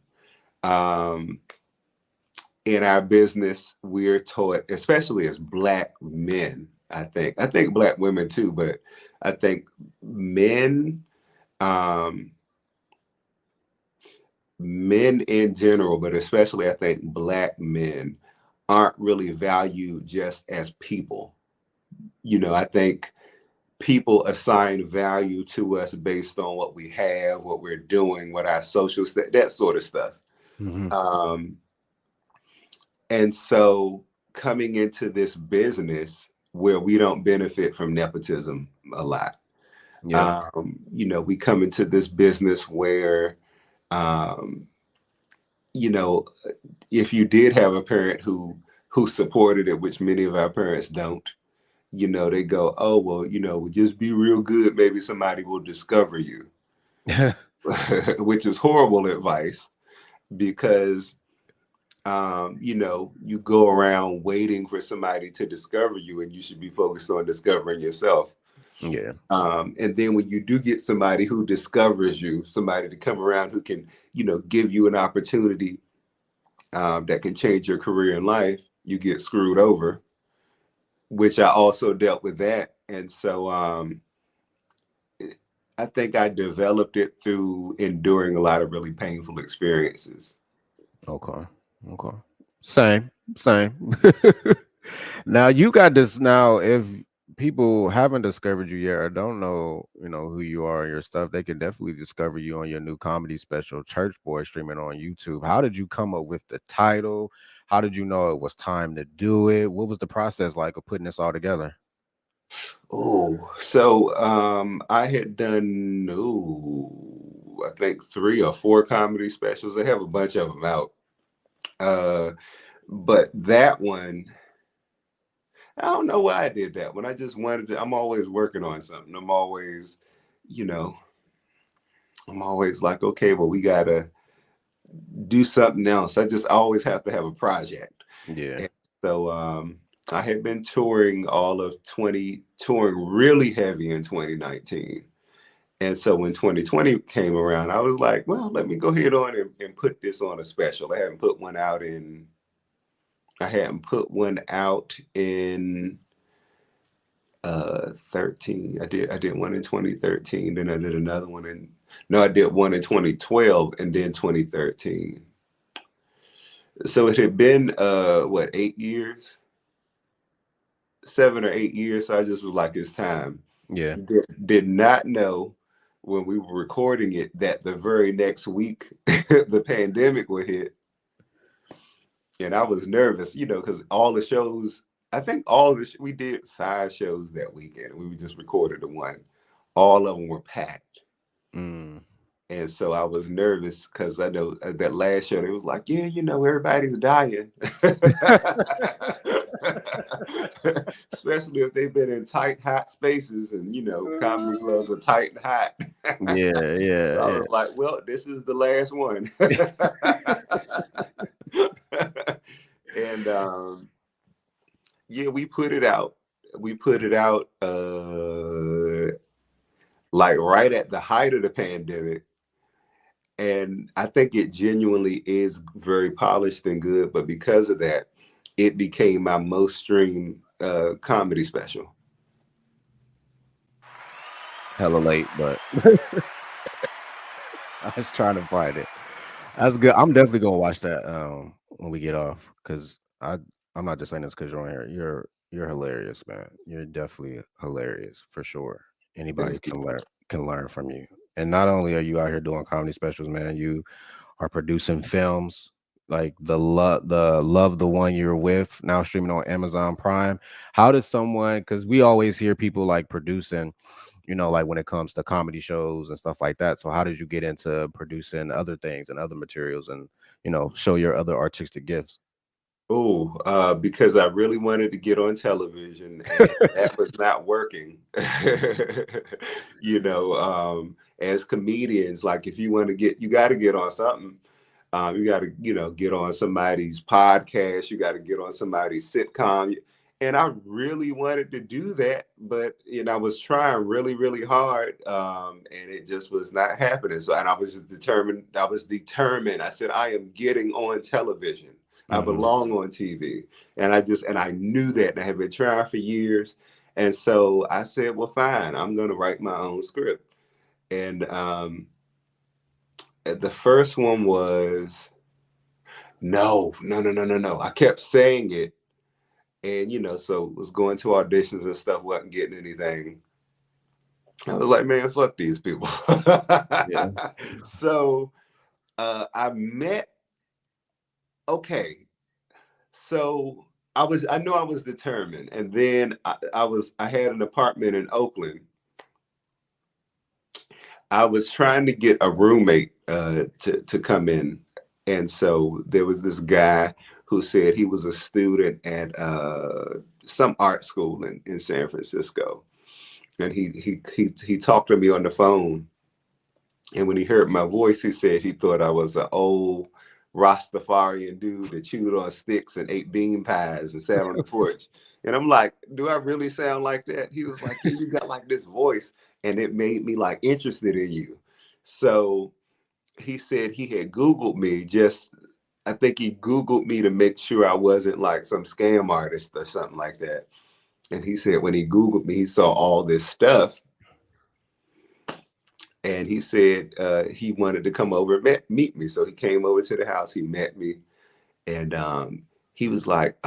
In our business, we're taught, especially as Black men, I think Black women too, but I think men in general, but especially I think Black men aren't really valued just as people. I think people assign value to us based on what we have, what we're doing, what our social that sort of stuff. Mm-hmm. And so coming into this business where we don't benefit from nepotism a lot. Yeah. We come into this business where, if you did have a parent who supported it, which many of our parents don't, they go, oh, well, just be real good. Maybe somebody will discover you, which is horrible advice because, you go around waiting for somebody to discover you and you should be focused on discovering yourself. Yeah. And then when you do get somebody who discovers you, somebody to come around who can, give you an opportunity that can change your career in life, you get screwed over, which I also dealt with that. And so I think I developed it through enduring a lot of really painful experiences. Okay. Same. Now you got this. Now, if people haven't discovered you yet or don't know, who you are and your stuff, they can definitely discover you on your new comedy special, Church Boy, streaming on YouTube. How did you come up with the title? How did you know it was time to do it? What was the process like of putting this all together? Oh, so I had done I think 3 or 4 comedy specials. I have a bunch of them out. But that one, I don't know why I did that one. I just wanted to, I'm always working on something. You know, I'm always like, okay, well, we gotta do something else. I always have to have a project. Yeah. And so I had been touring touring really heavy in 2019. And so when 2020 came around, I was like, well, let me go ahead on and put this on a special. I hadn't put one out in 13. I did one in 2013, then I did another one in no, I did one in 2012 and then 2013. So it had been 8 years, 7 or 8 years. So I just was like, it's time. Yeah. Did not know when we were recording it that the very next week the pandemic would hit. And I was nervous, because all the shows, I think we did 5 shows that weekend. We just recorded the one. All of them were packed. Mm. And so I was nervous because I know that last show, they was like, yeah, everybody's dying. Especially if they've been in tight, hot spaces and, comedy clubs are tight and hot. Yeah, So yeah, I yeah. was like, well, this is the last one. And yeah, we put it out. We put it out like right at the height of the pandemic. And I think it genuinely is very polished and good. But because of that, it became my most streamed comedy special. Hella late, but I was trying to find it. That's good. I'm definitely gonna watch that when we get off because I'm not just saying this because you're on here. You're hilarious, man. You're definitely hilarious for sure. Anybody Thank you. can learn from you. And not only are you out here doing comedy specials, man, you are producing films like the the one you're with now streaming on Amazon Prime. How does someone, because we always hear people like producing, like when it comes to comedy shows and stuff like that. So how did you get into producing other things and other materials and, show your other artistic gifts? Oh, because I really wanted to get on television and that was not working. As comedians, like if you want to you got to get on something. You got to, get on somebody's podcast. You got to get on somebody's sitcom. And I really wanted to do that, but I was trying really, really hard, and it just was not happening. So, and I was determined. I was determined. I said, I am getting on television. I Hmm. belong on TV, and I knew that. And I had been trying for years, and so I said, well, fine. I'm going to write my own script, and the first one was no, no, no, no, no, no. I kept saying it. And, so was going to auditions and stuff, wasn't getting anything. I was like, man, fuck these people. Yeah. So I met, okay. So I know I was determined. And then I had an apartment in Oakland. I was trying to get a roommate to come in. And so there was this guy who said he was a student at some art school in San Francisco. And he talked to me on the phone. And when he heard my voice, he said he thought I was an old Rastafarian dude that chewed on sticks and ate bean pies and sat on the porch. And I'm like, do I really sound like that? He was like, yeah, you got like this voice. And it made me like interested in you. So he said he had Googled me I think he Googled me to make sure I wasn't like some scam artist or something like that. And he said when he Googled me, he saw all this stuff. And he said he wanted to come over and meet me. So he came over to the house, he met me. And he was like,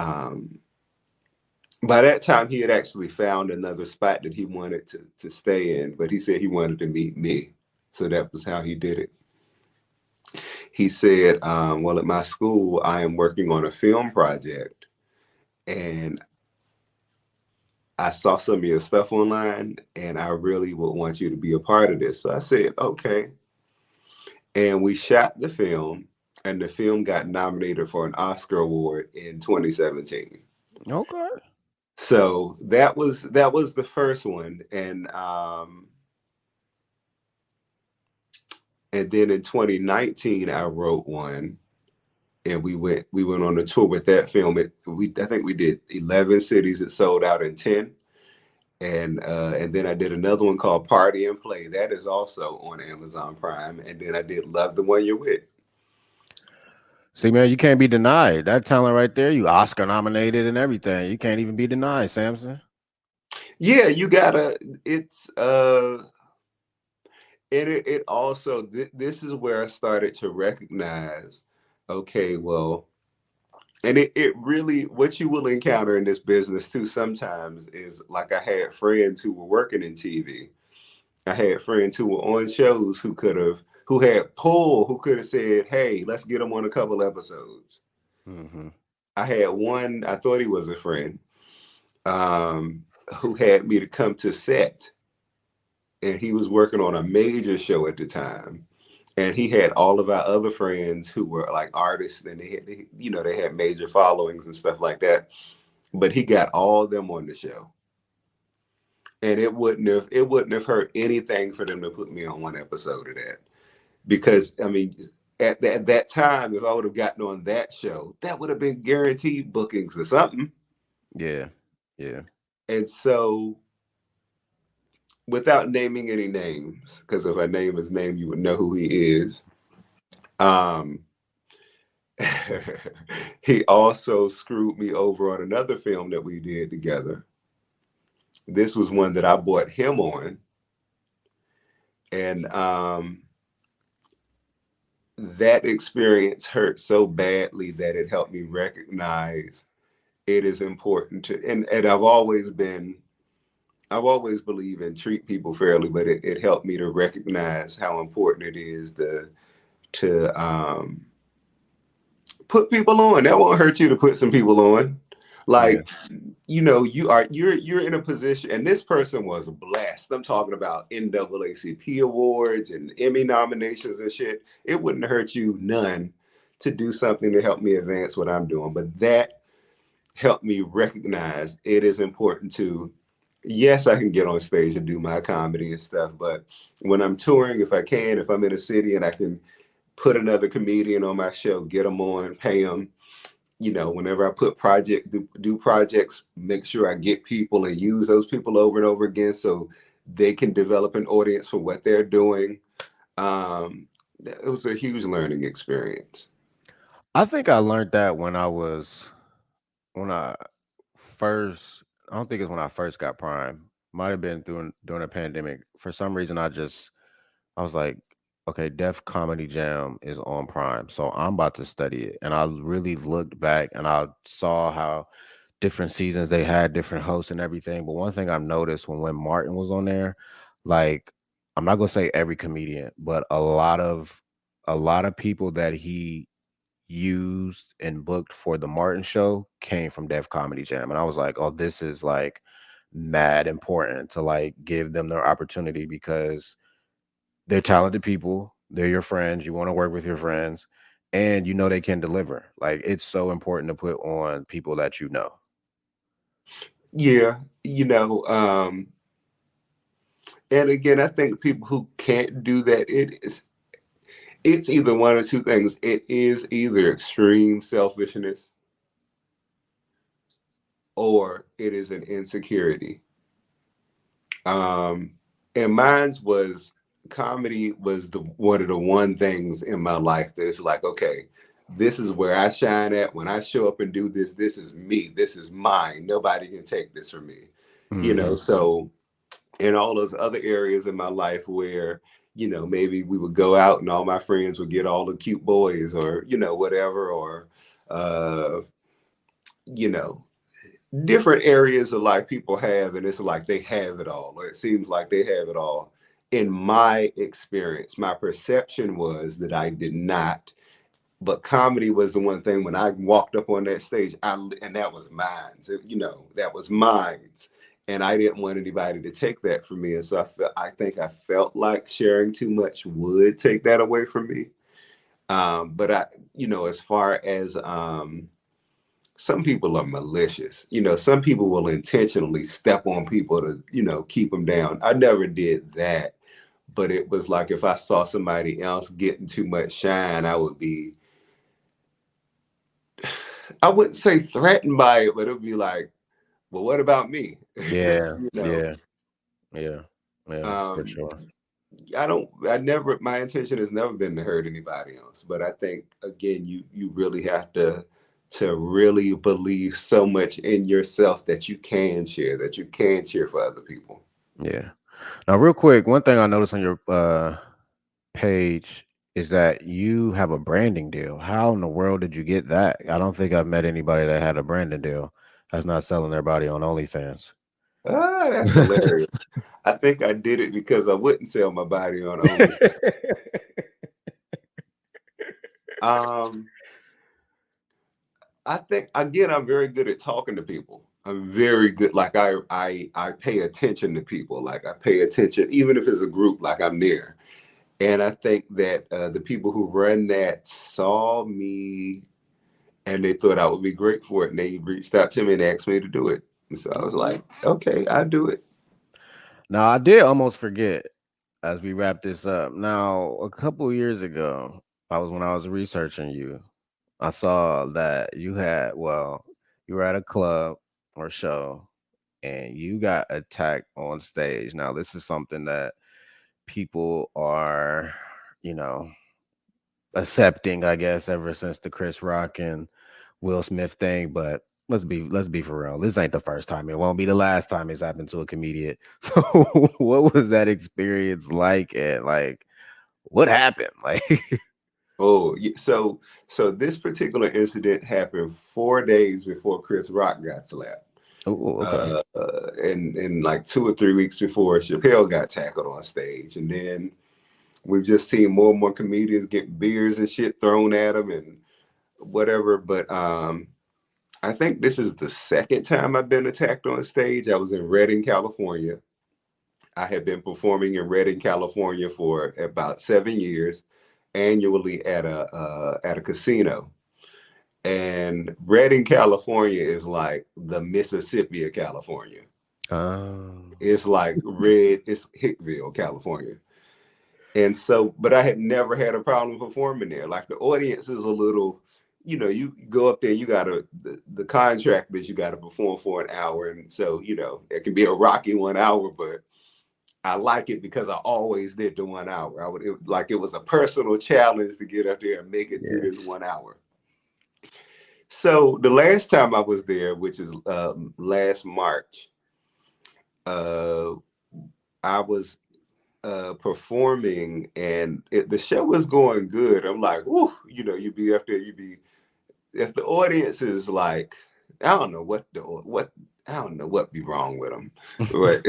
By that time, he had actually found another spot that he wanted to stay in, but he said he wanted to meet me. So that was how he did it. He said, well, at my school, I am working on a film project, and I saw some of your stuff online, and I really would want you to be a part of this. So I said, okay. And we shot the film, and the film got nominated for an Oscar award in 2017. Okay. So that was the first one, and then in 2019 I wrote one, and we went on a tour with that film. I think we did 11 cities. It sold out in 10. And then I did another one called Party and Play. That is also on Amazon Prime. And then I did Love the One You're With. See, man, you can't be denied. That talent right there, you Oscar nominated and everything. You can't even be denied, Sampson. Yeah, you gotta. It's and it also this is where I started to recognize. Okay, well, and it really, what you will encounter in this business too sometimes is, like, I had friends who were working in TV. I had friends who were on shows who had pull, who could have said, hey, let's get them on a couple episodes. Mm-hmm. I had one, I thought he was a friend, um, who had me to come to set, and he was working on a major show at the time. And he had all of our other friends who were like artists, and they had major followings and stuff like that. But he got all of them on the show, and it wouldn't have hurt anything for them to put me on one episode of that, because I mean, at that time, if I would have gotten on that show, that would have been guaranteed bookings or something. Yeah. Yeah. And so, without naming any names, because if I name his name, you would know who he is. Um, he also screwed me over on another film that we did together. This was one that I bought him on, and that experience hurt so badly that it helped me recognize it is important to, and I've always believed in treat people fairly, but it helped me to recognize how important it is to put people on. That won't hurt you to put some people on. Yeah. Like, you're in a position, and this person was blessed. I'm talking about NAACP awards and Emmy nominations and shit. It wouldn't hurt you none to do something to help me advance what I'm doing. But that helped me recognize it is important to, yes, I can get on stage and do my comedy and stuff, but when I'm touring, if I'm in a city and I can put another comedian on my show, get them on, pay them. Whenever I do projects, make sure I get people and use those people over and over again so they can develop an audience for what they're doing. It was a huge learning experience. I think I learned that when I first, I don't think it's when I first got Prime. Might have been during a pandemic. For some reason, I was like, okay, Def Comedy Jam is on Prime, so I'm about to study it. And I really looked back and I saw how different seasons they had different hosts and everything. But one thing I've noticed when Martin was on there, like, I'm not gonna say every comedian, but a lot of people that he used and booked for the Martin show came from Def Comedy Jam. And I was like, oh, this is like mad important to like give them their opportunity because they're talented people. They're your friends. You want to work with your friends and you know they can deliver. Like it's so important to put on people that you know. Yeah, and again, I think people who can't do that, it's either one or two things. It is either extreme selfishness or it is an insecurity. Um, and mine's was, comedy was the one of the one things in my life that is like, okay, this is where I shine at. When I show up and do this, this is me. This is mine. Nobody can take this from me. Hmm. So in all those other areas in my life where, maybe we would go out and all my friends would get all the cute boys or, whatever, or, uh, you know, different areas of like people have, and it's like they have it all, or it seems like they have it all. In my experience, my perception was that I did not. But comedy was the one thing when I walked up on that stage, and that was mine. You know, that was mine, and I didn't want anybody to take that from me. And so I think I felt like sharing too much would take that away from me. But you know, as far as some people are malicious. You know, some people will intentionally step on people to, you know, keep them down. I never did that, but it was like if I saw somebody else getting too much shine, I wouldn't say threatened by it, but it would be like, well, what about me? Yeah, You know, yeah, yeah, yeah, for um, sure. my intention has never been to hurt anybody else. But I think, again, you really have to really believe so much in yourself that you can cheer for other people. Yeah. Now, real quick, one thing I noticed on your page is that you have a branding deal. How in the world did you get that? I don't think I've met anybody that had a branding deal that's not selling their body on OnlyFans. Ah, that's hilarious. I think I did it because I wouldn't sell my body on OnlyFans. Um, I think again, I'm very good at talking to people. I'm very good. Like I pay attention to people. Like I pay attention, even if it's a group. Like I'm there, and I think that the people who run that saw me, and they thought I would be great for it, and they reached out to me and asked me to do it. And so I was Okay. like, okay, I'll do it. Now, I did almost forget as we wrap this up. Now, a couple years ago, when I was researching you, I saw that you were at a club or show and you got attacked on stage. Now, this is something that people are, you know, accepting, I guess, ever since the Chris Rock and Will Smith thing. But let's be for real. This ain't the first time. It won't be the last time it's happened to a comedian. So, what was that experience like? And like, what happened? Like, Oh, so this particular incident happened 4 days before Chris Rock got slapped. oh, okay. And like 2 or 3 weeks before Chappelle got tackled on stage. And then we've just seen more and more comedians get beers and shit thrown at them and whatever. But I think this is the second time I've been attacked on stage. I was in Redding, California. I had been performing in Redding, California for about 7 years annually at a casino. And Redding, California is like the Mississippi of California. Um, It's like it's Hickville, California. And so, but I had never had a problem performing there. Like the audience is a little, you know, you go up there, you gotta the contract that you gotta perform for an hour. And so, you know, it can be a rocky 1 hour, but I like it because I always did the 1 hour. Like it was a personal challenge to get up there and make it through yeah. this 1 hour. So the last time I was there, which is last March, uh, I was performing and the show was going good. I'm like, whoo, you know, you be up there, if the audience is like, I don't know I don't know what be wrong with them, but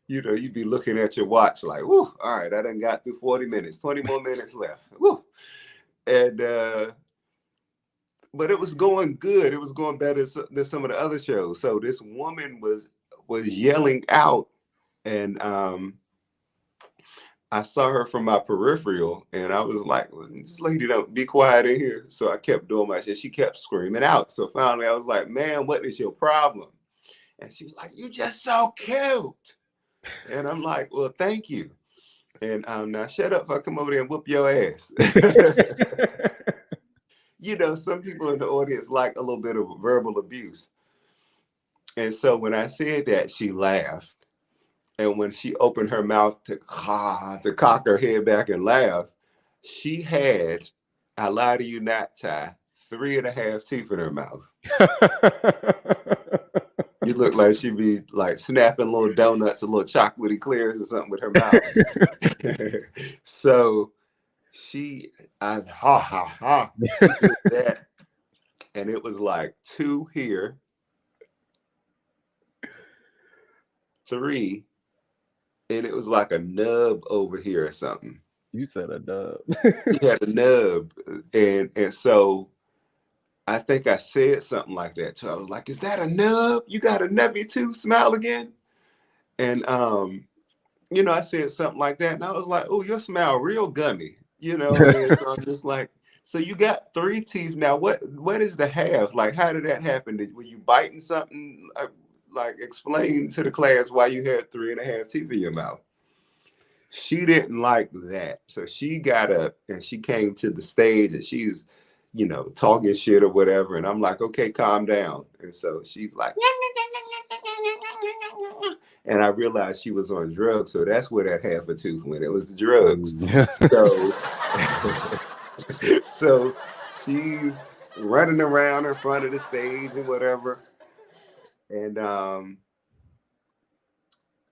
you know, you be looking at your watch like, whoo, all right, I done got through 40 minutes, 20 more minutes left, whoo, and but it was going good. It was going better than some of the other shows. So this woman was yelling out, and I saw her from my peripheral, and I was like, well, "This lady don't be quiet in here." So I kept doing my shit. She kept screaming out. So finally, I was like, "Man, what is your problem?" And she was like, "You just so cute." And I'm like, "Well, thank you." And now shut up if I come over there and whoop your ass. You know, some people in the audience like a little bit of verbal abuse. And so when I said that, she laughed. And when she opened her mouth to cock her head back and laugh, she had, I lie to you not, Ty, 3.5 teeth in her mouth. You look like she'd be like snapping little donuts or little chocolatey clears or something with her mouth. So she did that. And it was like two here 3, and it was like a nub over here or something. You said a dub. He had a nub, and so I think I said something like that too. I was like, "Is that a nub? You got a nubby too? Smile again." And I said something like that, and I was like, "Oh, your smile real gummy," And so I'm just like, "So you got 3 teeth now? What is the half? Like, how did that happen? Were you biting something? Like, explain to the class why you had 3.5 teeth in your mouth." She didn't like that, so she got up and she came to the stage, and she's, talking shit or whatever. And I'm like, "Okay, calm down." And so she's like, and I realized she was on drugs. So that's where that half a tooth went. It was the drugs. So, so she's running around in front of the stage and whatever. And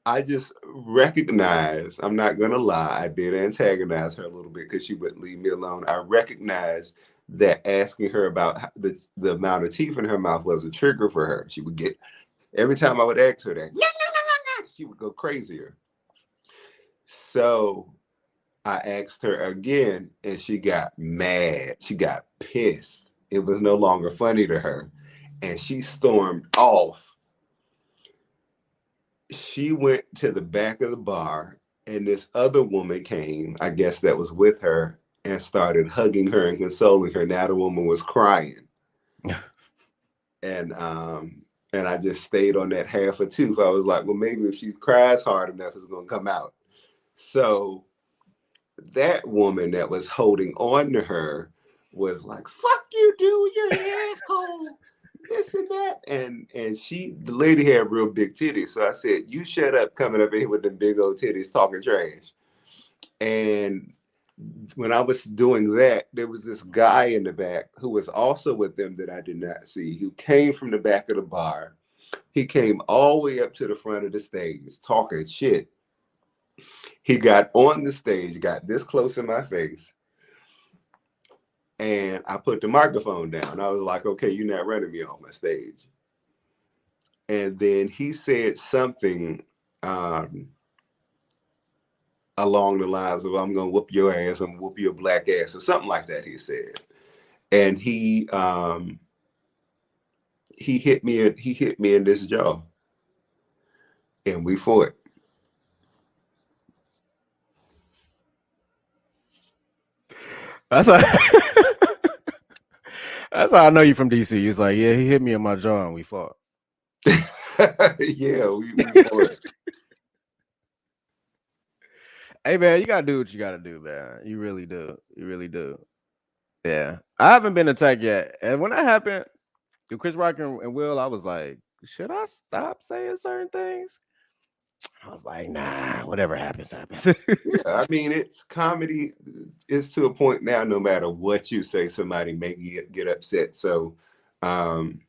I just recognize, I'm not going to lie, I did antagonize her a little bit because she wouldn't leave me alone. I recognize that asking her about the amount of teeth in her mouth was a trigger for her. She would get, every time I would ask her that, she would go crazier. So I asked her again, and she got mad. She got pissed. It was no longer funny to her. And she stormed off. She went to the back of the bar, and this other woman came, I guess that was with her, and started hugging her and consoling her. Now the woman was crying. And I just stayed on that half a tooth. I was like, well, maybe if she cries hard enough, it's going to come out. So that woman that was holding on to her was like, "Fuck you, dude, you're an asshole." This and that. And the lady had real big titties. So I said, "You shut up coming up in here with the big old titties talking trash." And when I was doing that, there was this guy in the back who was also with them that I did not see, who came from the back of the bar. He came all the way up to the front of the stage talking shit. He got on the stage, got this close in my face, and I put the microphone down. I was like, "Okay, you're not running me off my stage." And then he said something along the lines of, "I'm gonna whoop your ass, I'm gonna whoop your black ass," or something like that, he said. And he hit me in this jaw, and we fought. That's how, that's how I know you from DC. He's like, yeah, he hit me in my jaw and we fought. Yeah, we fought. Hey man, you gotta do what you gotta do, man. You really do. You really do. Yeah. I haven't been attacked yet. And when that happened to Chris Rock and Will, I was like, should I stop saying certain things? I was like, nah, whatever happens, happens. Yeah, I mean, it's comedy. It's to a point now, no matter what you say, somebody may get upset. So, and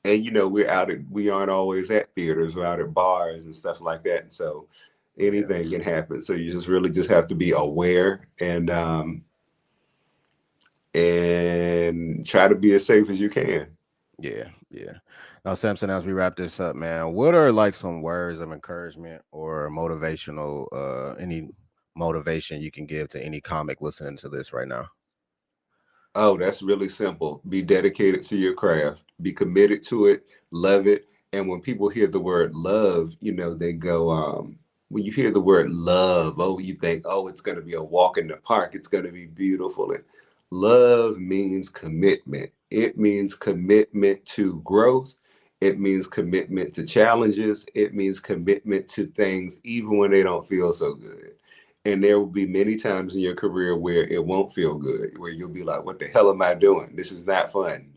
we aren't always at theaters, we're out at bars and stuff like that. And so anything can happen. So you just really just have to be aware and try to be as safe as you can. Yeah, yeah. Now, Sampson, as we wrap this up, man, what are like some words of encouragement or motivational, any motivation you can give to any comic listening to this right now? Oh, that's really simple. Be dedicated to your craft, be committed to it, love it. And when people hear the word love, they go, when you hear the word love, oh, you think, oh, it's going to be a walk in the park. It's going to be beautiful. And love means commitment. It means commitment to growth. It means commitment to challenges. It means commitment to things, even when they don't feel so good. And there will be many times in your career where it won't feel good, where you'll be like, what the hell am I doing? This is not fun.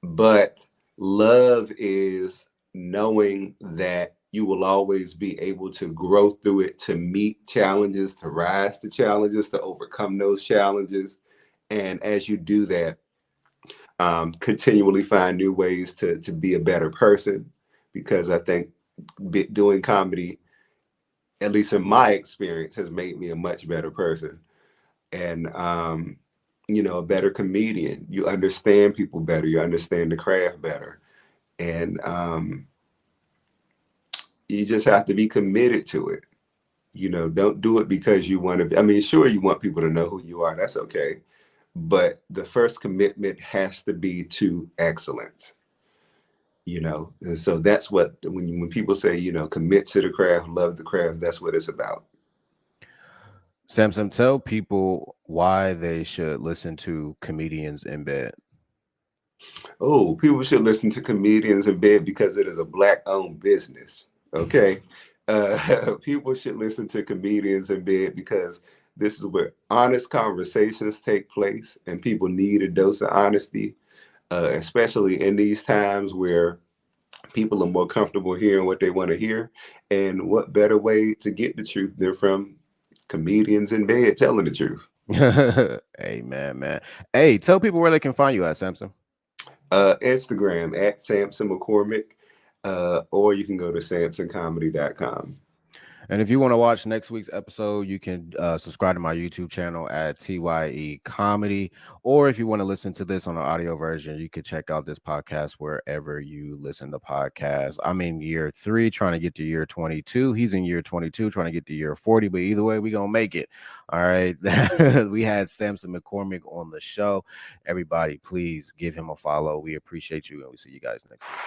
But love is knowing that you will always be able to grow through it, to meet challenges, to rise to challenges, to overcome those challenges. And as you do that, continually find new ways to be a better person. Because I think doing comedy, at least in my experience, has made me a much better person. And a better comedian. You understand people better. You understand the craft better. And You just have to be committed to it. Don't do it because you want to. I mean, sure, you want people to know who you are. That's okay. But the first commitment has to be to excellence. And so that's what when people say, commit to the craft, love the craft. That's what it's about. Samson, tell people why they should listen to Comedians in Bed. Oh, people should listen to Comedians in Bed because it is a Black-owned business. Okay. People should listen to Comedians in Bed because this is where honest conversations take place, and people need a dose of honesty, especially in these times where people are more comfortable hearing what they want to hear. And what better way to get the truth than from comedians in bed telling the truth? Hey, man. Hey, tell people where they can find you at, Samson. Instagram at Sampson Mccormick, or you can go to sampsoncomedy.com. And if you want to watch next week's episode, you can subscribe to my YouTube channel at TYE Comedy. Or if you want to listen to this on the audio version, you can check out this podcast wherever you listen to podcasts. I'm in year 3, trying to get to year 22. He's in year 22, trying to get to year 40. But either way, we're going to make it. All right. We had Sampson Mccormick on the show. Everybody, please give him a follow. We appreciate you. And we'll see you guys next week.